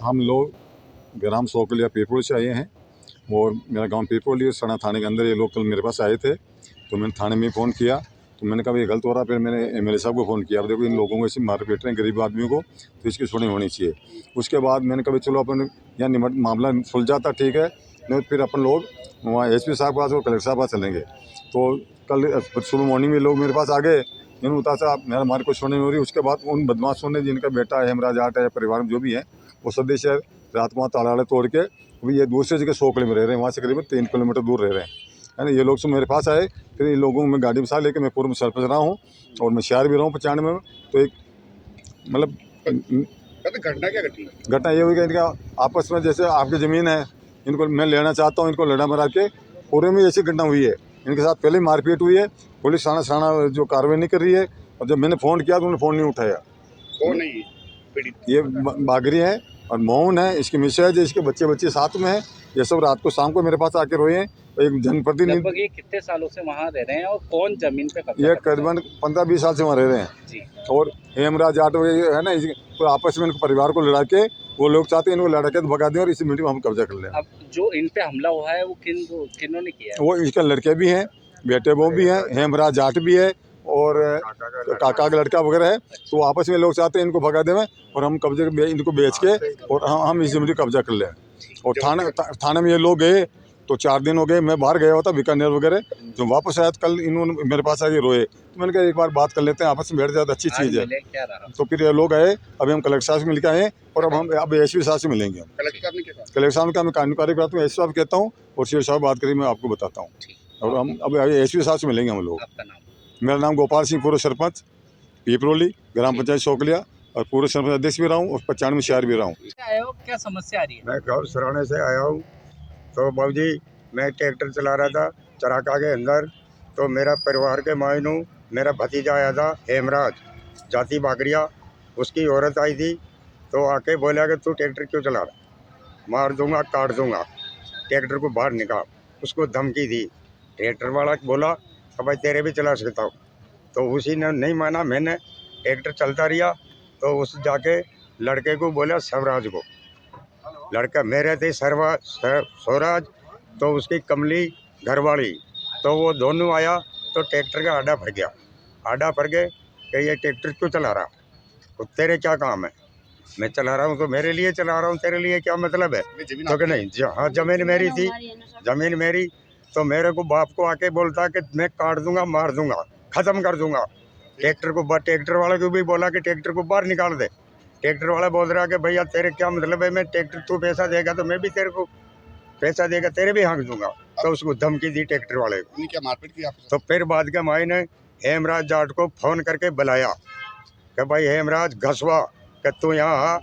हम लोग ग्राम सोकलिया पीपल से आए हैं और मेरा गांव पीपल सना थाने के अंदर ये लोग कल मेरे पास आए थे। तो मैंने थाने में फ़ोन किया तो मैंने कहा ये गलत हो रहा। फिर मैंने एमएलए साहब को फ़ोन किया, अब देखो इन लोगों को ऐसे मार पीट रहे हैं गरीब आदमियों को, तो इसकी सुनी होनी चाहिए। उसके बाद मैंने कहा चलो अपन यहाँ मामला सुलझाता ठीक है, नहीं फिर अपन लोग वहाँ एसपी साहब के पास और कलेक्टर साहब के पास चलेंगे। तो कल सुबह मॉर्निंग में लोग मेरे पास आ गए, मैंने बताया साहब मेरा हमारी कोई सुनी नहीं हो रही। उसके बाद उन बदमाशों ने जिनका बेटा है हेमराज आट है, परिवार में जो भी है, वो सदस्य रात को वहाँ ताला तोड़ के अभी ये दूसरे जगह सोकले में रह रहे हैं, वहाँ से करीबन 3 किलोमीटर दूर रह रहे हैं, है ना। ये लोग सब मेरे पास आए, फिर इन लोगों को मैं गाड़ी में साथ लेके मैं पूर्व में सरपंच रहा हूँ और मैं शहर भी रहा हूँ 95 में। तो एक मतलब घटना क्या घटी? घटना ये हुई कि इनका आपस में जैसे आपकी ज़मीन है, इनको मैं लेना चाहता हूँ, इनको लड़ा मरा के पूरे में ऐसी घटना हुई है। इनके साथ पहले मारपीट हुई है, पुलिस थाना जो कार्रवाई नहीं कर रही है, और जब मैंने फ़ोन किया तो उन्होंने फ़ोन नहीं उठाया। कौन है पीड़ित? ये बागरी है और मोहन है, इसकी मिसेज है, इसके बच्चे साथ में है। ये सब रात को शाम को मेरे पास आके रोए हैं। एक जनप्रतिनिधि लगभग ये कितने सालों से वहाँ रह रहे हैं और कौन जमीन पे कब्जा ये करता है? करीबन 15-20 साल से वहाँ रह रहे हैं जी। और हेमराज जाट है ना, तो आपस में इनको परिवार को लड़ा के वो लोग चाहते हैं इनको लड़ा के भगा दें और इसी मिनट में हम कब्जा कर लें। अब जो इन पे हमला हुआ है वो किन्होंने किया है? वो इसके लड़के भी हैं, बेटे बहू भी हैं, हेमराज जाट भी है और काका का लड़का वगैरह है। तो आपस में लोग चाहते हैं इनको भगा दें और हम कब्जे इनको बेच के और हम इस जमीन कब्जा कर लें। और थाने में ये लोग गए तो 4 दिन हो गए, मैं बाहर गया हुआ था बीकानेर वगैरह, जो वापस आया कल इन्होंने मेरे पास आके रोए। तो मैंने कहा एक बार बात कर लेते हैं, आपस में बैठ जाए तो अच्छी चीज़ है। तो फिर ये लोग आए, अभी हम कलेक्टर साहब से मिल के आए और अब एसपी साहब से मिलेंगे। हम कलेक्टर साहब का मैं कानूनी कार्य करता हूँ, एसपी साहब कहता हूँ और सीओ साहब बात करिए मैं आपको बताता हूँ। और हम अब एसपी साहब से मिलेंगे हम लोग। मेरा नाम गोपाल सिंह, पूर्व सरपंच पीपरोली, ग्राम पंचायत सोकलिया और पूर्व सरपंच अध्यक्ष भी रहा हूँ और 95 में शहर भी रहा हूँ। क्या समस्या आ रही है? मैं गाँव सराने से आया हूँ। तो बाबूजी मैं ट्रैक्टर चला रहा था चराका के अंदर, तो मेरा परिवार के मायनू मेरा भतीजा आया था हेमराज जाति बागरिया, उसकी औरत आई थी। तो आके बोला कि तू ट्रैक्टर क्यों चला रहा, मार दूंगा काट दूंगा, ट्रैक्टर को बाहर निकाल, उसको धमकी दी। ट्रैक्टर वाला बोला कि भाई तेरे भी चला सकता हूँ। तो उसी ने नहीं माना, मैंने ट्रैक्टर चलता रहा। तो उस जाके लड़के को बोला स्वराज को, लड़का मेरे थे स्वराज, तो उसकी कमली घरवाली, तो वो दोनों आया तो ट्रैक्टर का आड़ा भर गया। आड़ा भर गए कि ये ट्रैक्टर क्यों चला रहा, तो तेरे क्या काम है? मैं चला रहा हूँ तो मेरे लिए चला रहा हूँ, तेरे लिए क्या मतलब है? तो कि नहीं, हाँ जमीन मेरी थी, जमीन मेरी। तो मेरे को बाप को आके बोलता कि मैं काट दूंगा, मार दूंगा, ख़त्म कर दूंगा ट्रैक्टर को। ट्रैक्टर वाले को भी बोला कि ट्रैक्टर को बाहर निकाल दे। ट्रैक्टर वाला बोल रहा कि भैया तेरे क्या मतलब है, मैं ट्रैक्टर तू पैसा देगा तो मैं भी तेरे को पैसा देगा, तेरे भी हाँक दूंगा। तो उसको धमकी दी ट्रैक्टर वाले को। क्या मारपीट की आपसे? तो फिर बाद के माई ने हेमराज जाट को फ़ोन करके बुलाया कि भाई हेमराज घसवा कि तू यहाँ आ,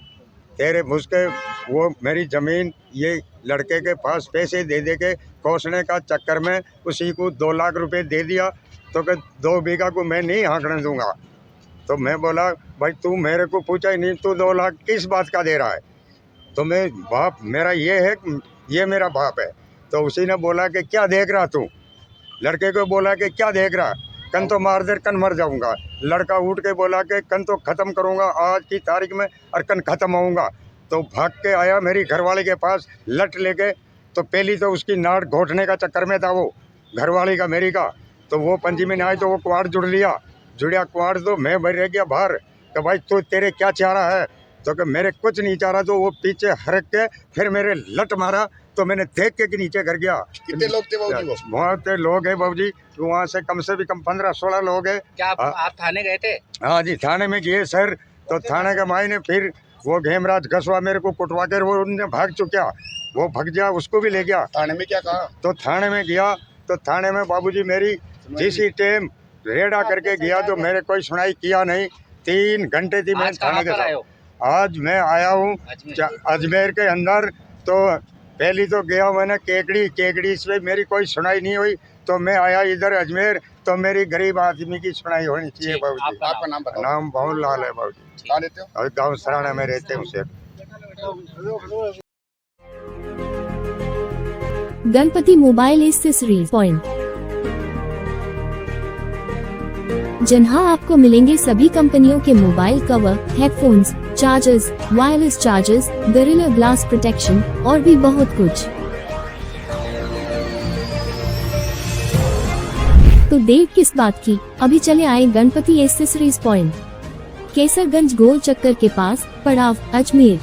तेरे मुझके वो मेरी ज़मीन ये लड़के के पास पैसे दे के कोसने का चक्कर में उसी को 2 लाख रुपए दे दिया। तो कि 2 बीघा को मैं नहीं हाँकने दूंगा। तो मैं बोला भाई तू मेरे को पूछा ही नहीं, तू 2 लाख किस बात का दे रहा है? तो मैं बाप मेरा ये है, ये मेरा बाप है। तो उसी ने बोला कि क्या देख रहा तू, लड़के को बोला कि क्या देख रहा, कन तो मार दे, कन मर जाऊंगा। लड़का उठ के बोला कि कन तो ख़त्म करूंगा आज की तारीख में और कन ख़त्म होऊंगा। तो भाग के आया मेरी घरवाली के पास लट लेके। तो पहली तो उसकी नाड़ घोटने का चक्कर में था वो घरवाली का मेरी का। तो वो पंजी में आए तो वो कुआड़ जुड़िया कुआड़, तो मैं भर रह गया बाहर कि भाई तू तेरे क्या चाह रहा है? तो कि मेरे कुछ नहीं चाह रहा। तो वो पीछे हरक के फिर मेरे लट मारा, तो मैंने देख के कि नीचे गिर गया। कितने लोग थे बाबूजी? वो बहुत लोग हैं बाबूजी, वहाँ से कम 15-16 लोग हैं। क्या आप थाने गए थे? हाँ जी, थाने में गए सर। तो थाने के माई ने फिर वो हेमराज घसवा मेरे को कुटवा कर वो उनने भाग चुका, वो भाग गया, उसको भी ले गया। थाने में क्या कहा? तो थाने में गया तो थाने में बाबूजी मेरी जिसी टाइम रेडा करके गया तो मेरे कोई सुनाई किया नहीं। 3 घंटे थी मैं थाने के साथ। आज मैं आया हूँ अजमेर के अंदर। तो पहली तो गया मैंने केकड़ी से मेरी कोई सुनाई नहीं हुई। तो मैं आया इधर अजमेर, तो मेरी गरीब आदमी की सुनाई होनी चाहिए बाबूजी। आपका नाम बताओ। नाम बहुत लाल है बाबूजी। कहाँ रहते हो? गाँव सराना में रहते हूँ sir. Ganpati mobile accessories point, जहां आपको मिलेंगे सभी कंपनियों के mobile cover, headphones, chargers, wireless chargers, gorilla glass protection और भी बहुत कुछ। तो देर किस बात की, अभी चले आए गणपति एसेसरीज पॉइंट, केसरगंज गोल चक्कर के पास, पड़ाव, अजमेर।